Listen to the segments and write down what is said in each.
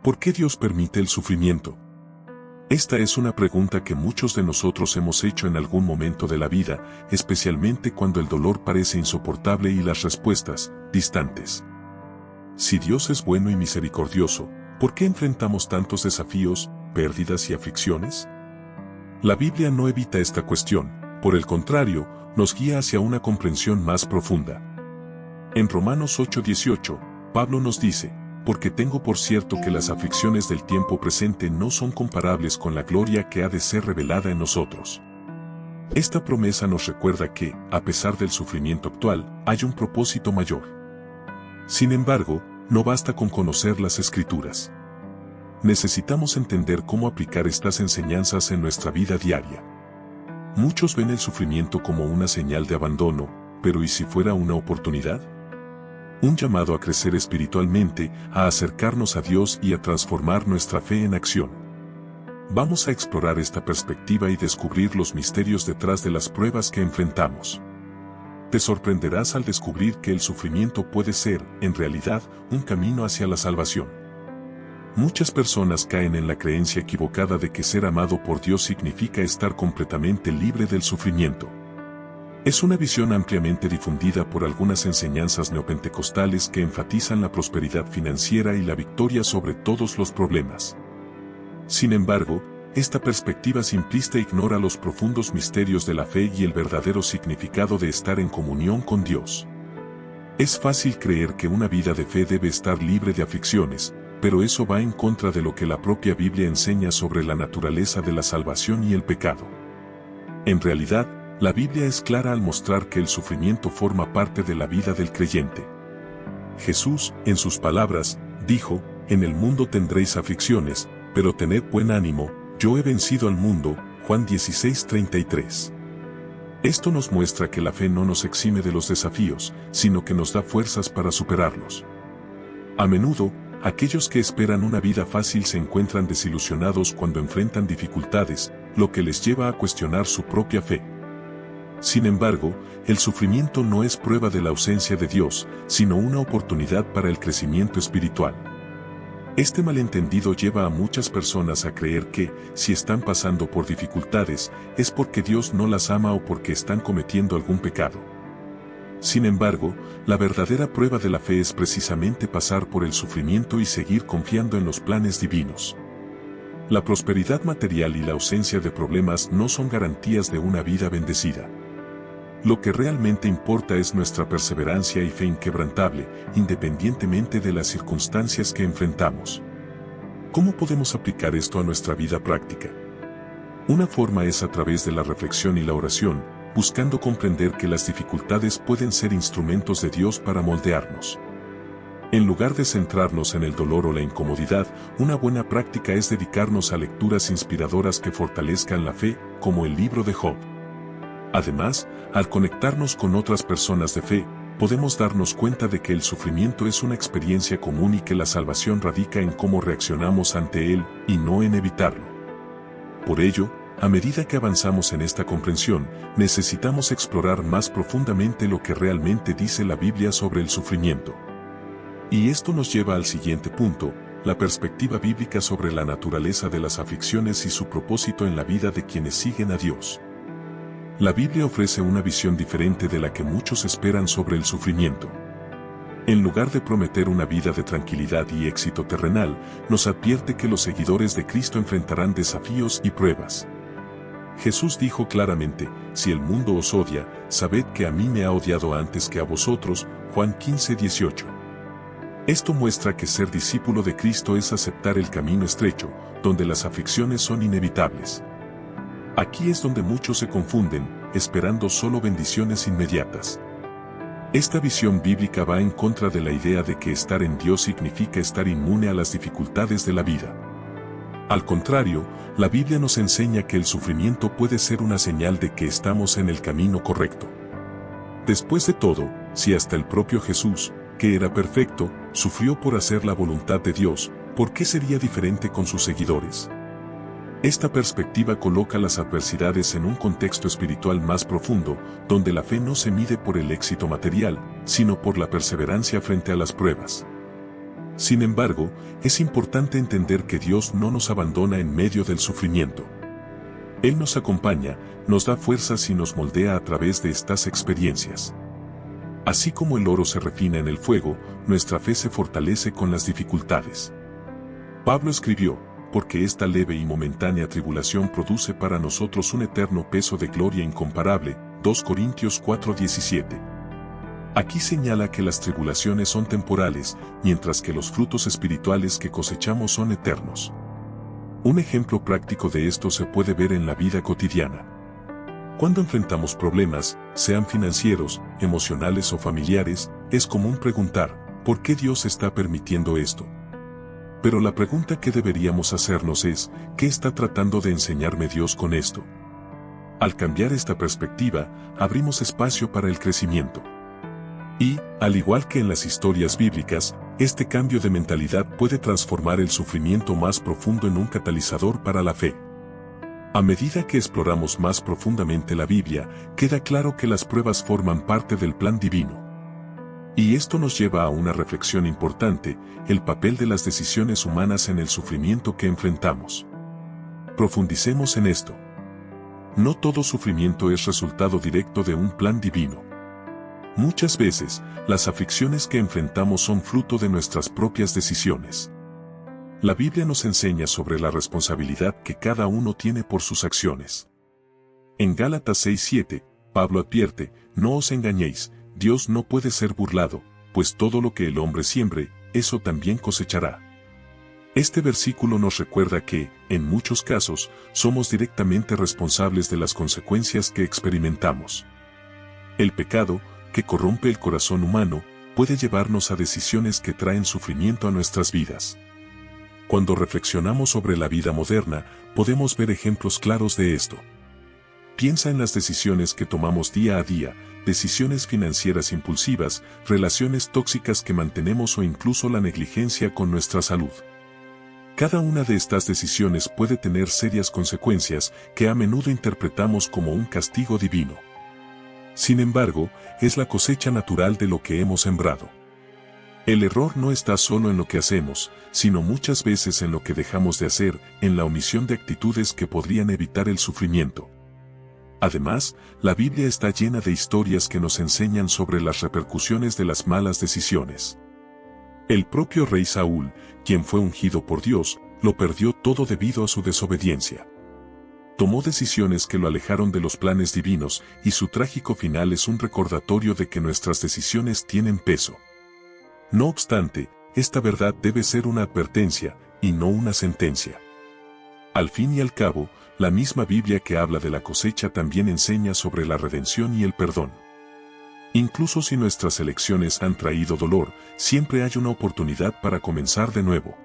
¿Por qué Dios permite el sufrimiento? Esta es una pregunta que muchos de nosotros hemos hecho en algún momento de la vida, especialmente cuando el dolor parece insoportable y las respuestas, distantes. Si Dios es bueno y misericordioso, ¿por qué enfrentamos tantos desafíos, pérdidas y aflicciones? La Biblia no evita esta cuestión, por el contrario, nos guía hacia una comprensión más profunda. En Romanos 8:18, Pablo nos dice, porque tengo por cierto que las aflicciones del tiempo presente no son comparables con la gloria que ha de ser revelada en nosotros. Esta promesa nos recuerda que, a pesar del sufrimiento actual, hay un propósito mayor. Sin embargo, no basta con conocer las Escrituras. Necesitamos entender cómo aplicar estas enseñanzas en nuestra vida diaria. Muchos ven el sufrimiento como una señal de abandono, pero ¿y si fuera una oportunidad? Un llamado a crecer espiritualmente, a acercarnos a Dios y a transformar nuestra fe en acción. Vamos a explorar esta perspectiva y descubrir los misterios detrás de las pruebas que enfrentamos. Te sorprenderás al descubrir que el sufrimiento puede ser, en realidad, un camino hacia la salvación. Muchas personas caen en la creencia equivocada de que ser amado por Dios significa estar completamente libre del sufrimiento. Es una visión ampliamente difundida por algunas enseñanzas neopentecostales que enfatizan la prosperidad financiera y la victoria sobre todos los problemas. Sin embargo, esta perspectiva simplista ignora los profundos misterios de la fe y el verdadero significado de estar en comunión con Dios. Es fácil creer que una vida de fe debe estar libre de aflicciones, pero eso va en contra de lo que la propia Biblia enseña sobre la naturaleza de la salvación y el pecado. En realidad, la Biblia es clara al mostrar que el sufrimiento forma parte de la vida del creyente. Jesús, en sus palabras, dijo, «En el mundo tendréis aflicciones, pero tened buen ánimo, yo he vencido al mundo», Juan 16:33. Esto nos muestra que la fe no nos exime de los desafíos, sino que nos da fuerzas para superarlos. A menudo, aquellos que esperan una vida fácil se encuentran desilusionados cuando enfrentan dificultades, lo que les lleva a cuestionar su propia fe. Sin embargo, el sufrimiento no es prueba de la ausencia de Dios, sino una oportunidad para el crecimiento espiritual. Este malentendido lleva a muchas personas a creer que, si están pasando por dificultades, es porque Dios no las ama o porque están cometiendo algún pecado. Sin embargo, la verdadera prueba de la fe es precisamente pasar por el sufrimiento y seguir confiando en los planes divinos. La prosperidad material y la ausencia de problemas no son garantías de una vida bendecida. Lo que realmente importa es nuestra perseverancia y fe inquebrantable, independientemente de las circunstancias que enfrentamos. ¿Cómo podemos aplicar esto a nuestra vida práctica? Una forma es a través de la reflexión y la oración, buscando comprender que las dificultades pueden ser instrumentos de Dios para moldearnos. En lugar de centrarnos en el dolor o la incomodidad, una buena práctica es dedicarnos a lecturas inspiradoras que fortalezcan la fe, como el libro de Job. Además, al conectarnos con otras personas de fe, podemos darnos cuenta de que el sufrimiento es una experiencia común y que la salvación radica en cómo reaccionamos ante él, y no en evitarlo. Por ello, a medida que avanzamos en esta comprensión, necesitamos explorar más profundamente lo que realmente dice la Biblia sobre el sufrimiento. Y esto nos lleva al siguiente punto, la perspectiva bíblica sobre la naturaleza de las aflicciones y su propósito en la vida de quienes siguen a Dios. La Biblia ofrece una visión diferente de la que muchos esperan sobre el sufrimiento. En lugar de prometer una vida de tranquilidad y éxito terrenal, nos advierte que los seguidores de Cristo enfrentarán desafíos y pruebas. Jesús dijo claramente, «Si el mundo os odia, sabed que a mí me ha odiado antes que a vosotros», Juan 15:18. Esto muestra que ser discípulo de Cristo es aceptar el camino estrecho, donde las aflicciones son inevitables. Aquí es donde muchos se confunden, esperando solo bendiciones inmediatas. Esta visión bíblica va en contra de la idea de que estar en Dios significa estar inmune a las dificultades de la vida. Al contrario, la Biblia nos enseña que el sufrimiento puede ser una señal de que estamos en el camino correcto. Después de todo, si hasta el propio Jesús, que era perfecto, sufrió por hacer la voluntad de Dios, ¿por qué sería diferente con sus seguidores? Esta perspectiva coloca las adversidades en un contexto espiritual más profundo, donde la fe no se mide por el éxito material, sino por la perseverancia frente a las pruebas. Sin embargo, es importante entender que Dios no nos abandona en medio del sufrimiento. Él nos acompaña, nos da fuerzas y nos moldea a través de estas experiencias. Así como el oro se refina en el fuego, nuestra fe se fortalece con las dificultades. Pablo escribió, porque esta leve y momentánea tribulación produce para nosotros un eterno peso de gloria incomparable, 2 Corintios 4:17. Aquí señala que las tribulaciones son temporales, mientras que los frutos espirituales que cosechamos son eternos. Un ejemplo práctico de esto se puede ver en la vida cotidiana. Cuando enfrentamos problemas, sean financieros, emocionales o familiares, es común preguntar, ¿por qué Dios está permitiendo esto? Pero la pregunta que deberíamos hacernos es, ¿qué está tratando de enseñarme Dios con esto? Al cambiar esta perspectiva, abrimos espacio para el crecimiento. Y, al igual que en las historias bíblicas, este cambio de mentalidad puede transformar el sufrimiento más profundo en un catalizador para la fe. A medida que exploramos más profundamente la Biblia, queda claro que las pruebas forman parte del plan divino. Y esto nos lleva a una reflexión importante, el papel de las decisiones humanas en el sufrimiento que enfrentamos. Profundicemos en esto. No todo sufrimiento es resultado directo de un plan divino. Muchas veces, las aflicciones que enfrentamos son fruto de nuestras propias decisiones. La Biblia nos enseña sobre la responsabilidad que cada uno tiene por sus acciones. En Gálatas 6:7, Pablo advierte, no os engañéis, Dios no puede ser burlado, pues todo lo que el hombre siembre, eso también cosechará. Este versículo nos recuerda que, en muchos casos, somos directamente responsables de las consecuencias que experimentamos. El pecado, que corrompe el corazón humano, puede llevarnos a decisiones que traen sufrimiento a nuestras vidas. Cuando reflexionamos sobre la vida moderna, podemos ver ejemplos claros de esto. Piensa en las decisiones que tomamos día a día, decisiones financieras impulsivas, relaciones tóxicas que mantenemos o incluso la negligencia con nuestra salud. Cada una de estas decisiones puede tener serias consecuencias que a menudo interpretamos como un castigo divino. Sin embargo, es la cosecha natural de lo que hemos sembrado. El error no está solo en lo que hacemos, sino muchas veces en lo que dejamos de hacer, en la omisión de actitudes que podrían evitar el sufrimiento. Además, la Biblia está llena de historias que nos enseñan sobre las repercusiones de las malas decisiones. El propio rey Saúl, quien fue ungido por Dios, lo perdió todo debido a su desobediencia. Tomó decisiones que lo alejaron de los planes divinos, y su trágico final es un recordatorio de que nuestras decisiones tienen peso. No obstante, esta verdad debe ser una advertencia, y no una sentencia. Al fin y al cabo, la misma Biblia que habla de la cosecha también enseña sobre la redención y el perdón. Incluso si nuestras elecciones han traído dolor, siempre hay una oportunidad para comenzar de nuevo.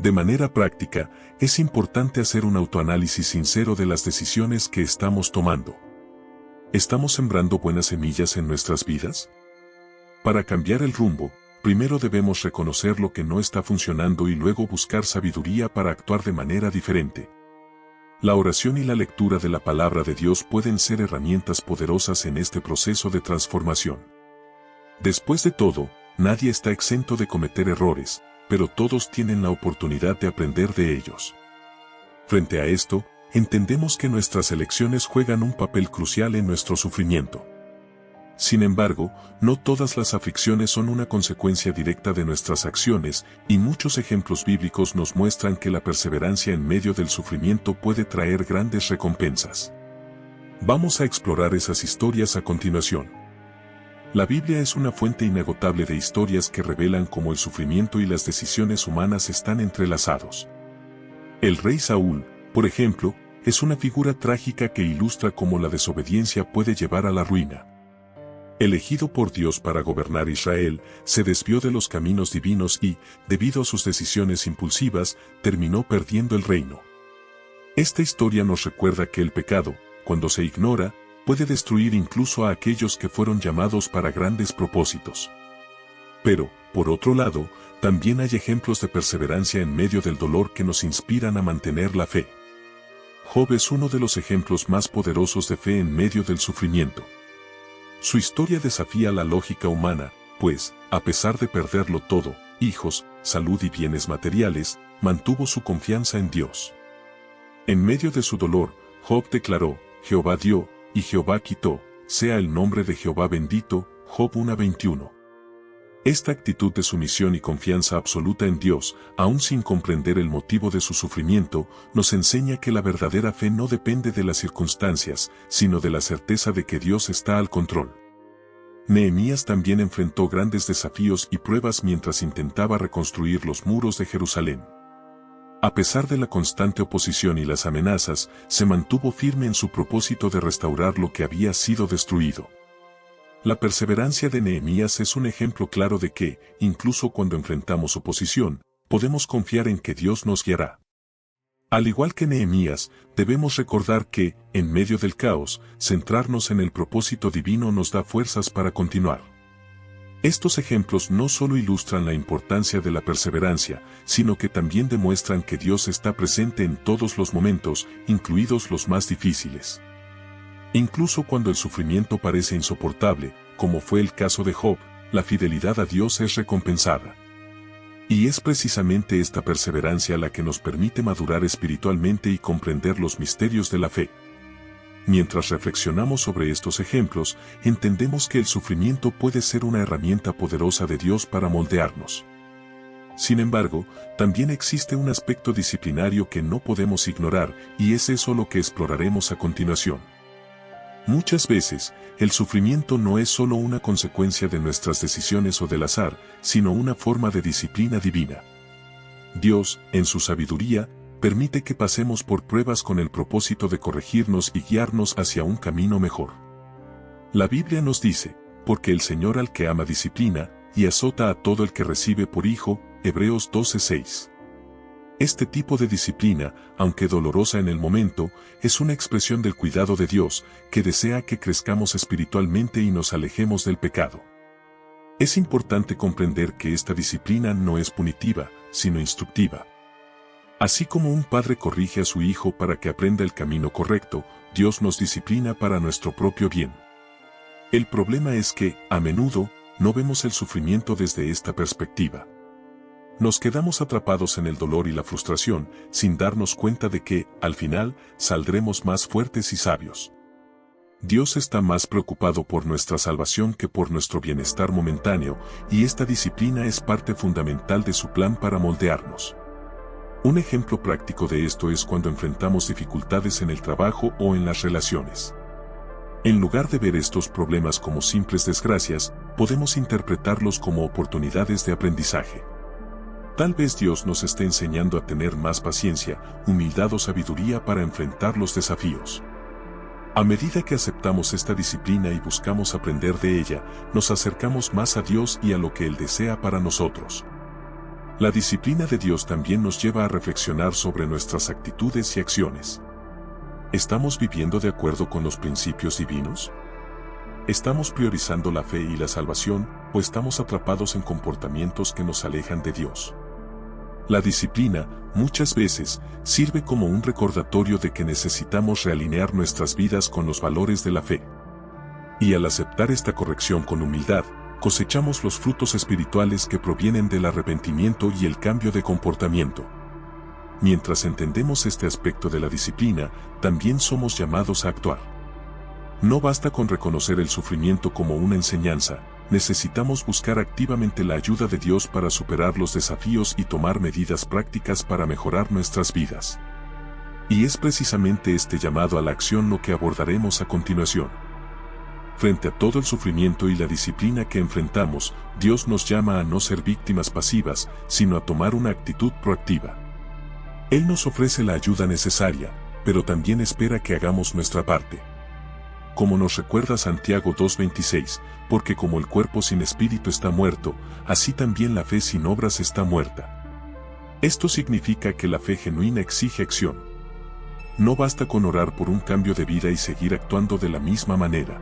De manera práctica, es importante hacer un autoanálisis sincero de las decisiones que estamos tomando. ¿Estamos sembrando buenas semillas en nuestras vidas? Para cambiar el rumbo, primero debemos reconocer lo que no está funcionando y luego buscar sabiduría para actuar de manera diferente. La oración y la lectura de la palabra de Dios pueden ser herramientas poderosas en este proceso de transformación. Después de todo, nadie está exento de cometer errores, pero todos tienen la oportunidad de aprender de ellos. Frente a esto, entendemos que nuestras elecciones juegan un papel crucial en nuestro sufrimiento. Sin embargo, no todas las aflicciones son una consecuencia directa de nuestras acciones, y muchos ejemplos bíblicos nos muestran que la perseverancia en medio del sufrimiento puede traer grandes recompensas. Vamos a explorar esas historias a continuación. La Biblia es una fuente inagotable de historias que revelan cómo el sufrimiento y las decisiones humanas están entrelazados. El rey Saúl, por ejemplo, es una figura trágica que ilustra cómo la desobediencia puede llevar a la ruina. Elegido por Dios para gobernar Israel, se desvió de los caminos divinos y, debido a sus decisiones impulsivas, terminó perdiendo el reino. Esta historia nos recuerda que el pecado, cuando se ignora, puede destruir incluso a aquellos que fueron llamados para grandes propósitos. Pero, por otro lado, también hay ejemplos de perseverancia en medio del dolor que nos inspiran a mantener la fe. Job es uno de los ejemplos más poderosos de fe en medio del sufrimiento. Su historia desafía la lógica humana, pues, a pesar de perderlo todo, hijos, salud y bienes materiales, mantuvo su confianza en Dios. En medio de su dolor, Job declaró, Jehová dio, y Jehová quitó, sea el nombre de Jehová bendito, Job 1:21. Esta actitud de sumisión y confianza absoluta en Dios, aun sin comprender el motivo de su sufrimiento, nos enseña que la verdadera fe no depende de las circunstancias, sino de la certeza de que Dios está al control. Nehemías también enfrentó grandes desafíos y pruebas mientras intentaba reconstruir los muros de Jerusalén. A pesar de la constante oposición y las amenazas, se mantuvo firme en su propósito de restaurar lo que había sido destruido. La perseverancia de Nehemías es un ejemplo claro de que, incluso cuando enfrentamos oposición, podemos confiar en que Dios nos guiará. Al igual que Nehemías, debemos recordar que, en medio del caos, centrarnos en el propósito divino nos da fuerzas para continuar. Estos ejemplos no solo ilustran la importancia de la perseverancia, sino que también demuestran que Dios está presente en todos los momentos, incluidos los más difíciles. Incluso cuando el sufrimiento parece insoportable, como fue el caso de Job, la fidelidad a Dios es recompensada. Y es precisamente esta perseverancia la que nos permite madurar espiritualmente y comprender los misterios de la fe. Mientras reflexionamos sobre estos ejemplos, entendemos que el sufrimiento puede ser una herramienta poderosa de Dios para moldearnos. Sin embargo, también existe un aspecto disciplinario que no podemos ignorar, y es eso lo que exploraremos a continuación. Muchas veces, el sufrimiento no es solo una consecuencia de nuestras decisiones o del azar, sino una forma de disciplina divina. Dios, en su sabiduría, permite que pasemos por pruebas con el propósito de corregirnos y guiarnos hacia un camino mejor. La Biblia nos dice, porque el Señor al que ama disciplina, y azota a todo el que recibe por hijo, Hebreos 12:6. Este tipo de disciplina, aunque dolorosa en el momento, es una expresión del cuidado de Dios, que desea que crezcamos espiritualmente y nos alejemos del pecado. Es importante comprender que esta disciplina no es punitiva, sino instructiva. Así como un padre corrige a su hijo para que aprenda el camino correcto, Dios nos disciplina para nuestro propio bien. El problema es que, a menudo, no vemos el sufrimiento desde esta perspectiva. Nos quedamos atrapados en el dolor y la frustración, sin darnos cuenta de que, al final, saldremos más fuertes y sabios. Dios está más preocupado por nuestra salvación que por nuestro bienestar momentáneo, y esta disciplina es parte fundamental de su plan para moldearnos. Un ejemplo práctico de esto es cuando enfrentamos dificultades en el trabajo o en las relaciones. En lugar de ver estos problemas como simples desgracias, podemos interpretarlos como oportunidades de aprendizaje. Tal vez Dios nos esté enseñando a tener más paciencia, humildad o sabiduría para enfrentar los desafíos. A medida que aceptamos esta disciplina y buscamos aprender de ella, nos acercamos más a Dios y a lo que Él desea para nosotros. La disciplina de Dios también nos lleva a reflexionar sobre nuestras actitudes y acciones. ¿Estamos viviendo de acuerdo con los principios divinos? ¿Estamos priorizando la fe y la salvación, o estamos atrapados en comportamientos que nos alejan de Dios? La disciplina, muchas veces, sirve como un recordatorio de que necesitamos realinear nuestras vidas con los valores de la fe. Y al aceptar esta corrección con humildad, cosechamos los frutos espirituales que provienen del arrepentimiento y el cambio de comportamiento. Mientras entendemos este aspecto de la disciplina, también somos llamados a actuar. No basta con reconocer el sufrimiento como una enseñanza, necesitamos buscar activamente la ayuda de Dios para superar los desafíos y tomar medidas prácticas para mejorar nuestras vidas. Y es precisamente este llamado a la acción lo que abordaremos a continuación. Frente a todo el sufrimiento y la disciplina que enfrentamos, Dios nos llama a no ser víctimas pasivas, sino a tomar una actitud proactiva. Él nos ofrece la ayuda necesaria, pero también espera que hagamos nuestra parte. Como nos recuerda Santiago 2:26, porque como el cuerpo sin espíritu está muerto, así también la fe sin obras está muerta. Esto significa que la fe genuina exige acción. No basta con orar por un cambio de vida y seguir actuando de la misma manera.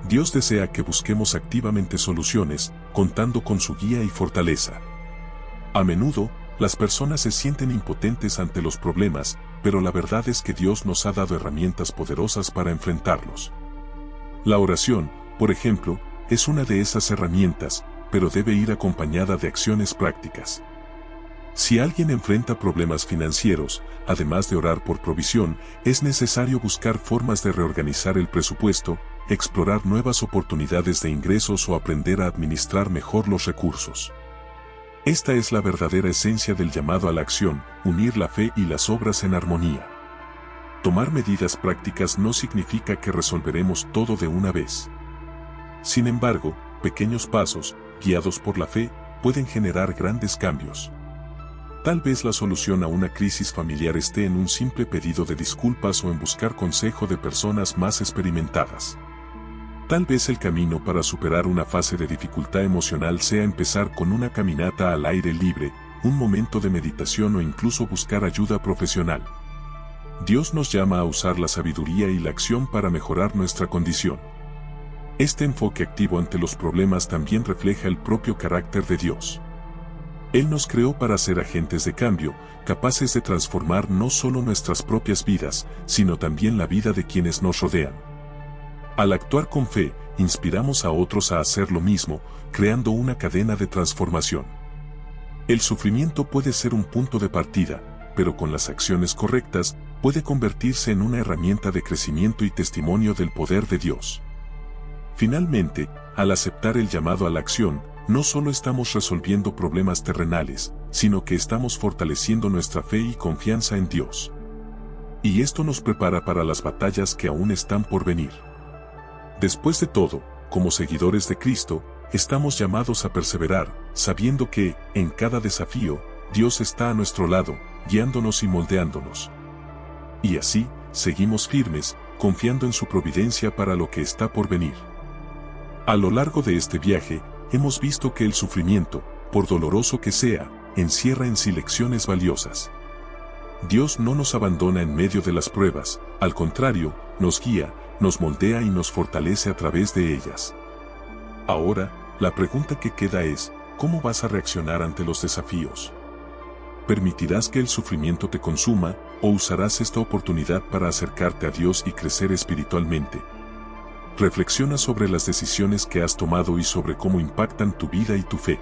Dios desea que busquemos activamente soluciones, contando con su guía y fortaleza. A menudo, las personas se sienten impotentes ante los problemas, pero la verdad es que Dios nos ha dado herramientas poderosas para enfrentarlos. La oración, por ejemplo, es una de esas herramientas, pero debe ir acompañada de acciones prácticas. Si alguien enfrenta problemas financieros, además de orar por provisión, es necesario buscar formas de reorganizar el presupuesto, explorar nuevas oportunidades de ingresos o aprender a administrar mejor los recursos. Esta es la verdadera esencia del llamado a la acción, unir la fe y las obras en armonía. Tomar medidas prácticas no significa que resolveremos todo de una vez. Sin embargo, pequeños pasos, guiados por la fe, pueden generar grandes cambios. Tal vez la solución a una crisis familiar esté en un simple pedido de disculpas o en buscar consejo de personas más experimentadas. Tal vez el camino para superar una fase de dificultad emocional sea empezar con una caminata al aire libre, un momento de meditación o incluso buscar ayuda profesional. Dios nos llama a usar la sabiduría y la acción para mejorar nuestra condición. Este enfoque activo ante los problemas también refleja el propio carácter de Dios. Él nos creó para ser agentes de cambio, capaces de transformar no solo nuestras propias vidas, sino también la vida de quienes nos rodean. Al actuar con fe, inspiramos a otros a hacer lo mismo, creando una cadena de transformación. El sufrimiento puede ser un punto de partida, pero con las acciones correctas, puede convertirse en una herramienta de crecimiento y testimonio del poder de Dios. Finalmente, al aceptar el llamado a la acción, no solo estamos resolviendo problemas terrenales, sino que estamos fortaleciendo nuestra fe y confianza en Dios. Y esto nos prepara para las batallas que aún están por venir. Después de todo, como seguidores de Cristo, estamos llamados a perseverar, sabiendo que, en cada desafío, Dios está a nuestro lado, guiándonos y moldeándonos. Y así, seguimos firmes, confiando en su providencia para lo que está por venir. A lo largo de este viaje, hemos visto que el sufrimiento, por doloroso que sea, encierra en sí lecciones valiosas. Dios no nos abandona en medio de las pruebas, al contrario, nos guía, nos moldea y nos fortalece a través de ellas. Ahora, la pregunta que queda es, ¿cómo vas a reaccionar ante los desafíos? ¿Permitirás que el sufrimiento te consuma, o usarás esta oportunidad para acercarte a Dios y crecer espiritualmente? Reflexiona sobre las decisiones que has tomado y sobre cómo impactan tu vida y tu fe.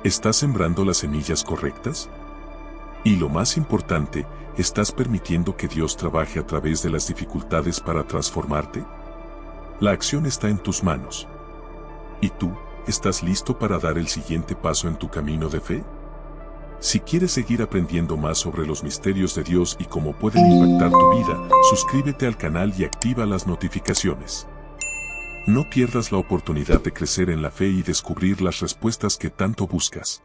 ¿Estás sembrando las semillas correctas? Y lo más importante, ¿estás permitiendo que Dios trabaje a través de las dificultades para transformarte? La acción está en tus manos. ¿Y tú, estás listo para dar el siguiente paso en tu camino de fe? Si quieres seguir aprendiendo más sobre los misterios de Dios y cómo pueden impactar tu vida, suscríbete al canal y activa las notificaciones. No pierdas la oportunidad de crecer en la fe y descubrir las respuestas que tanto buscas.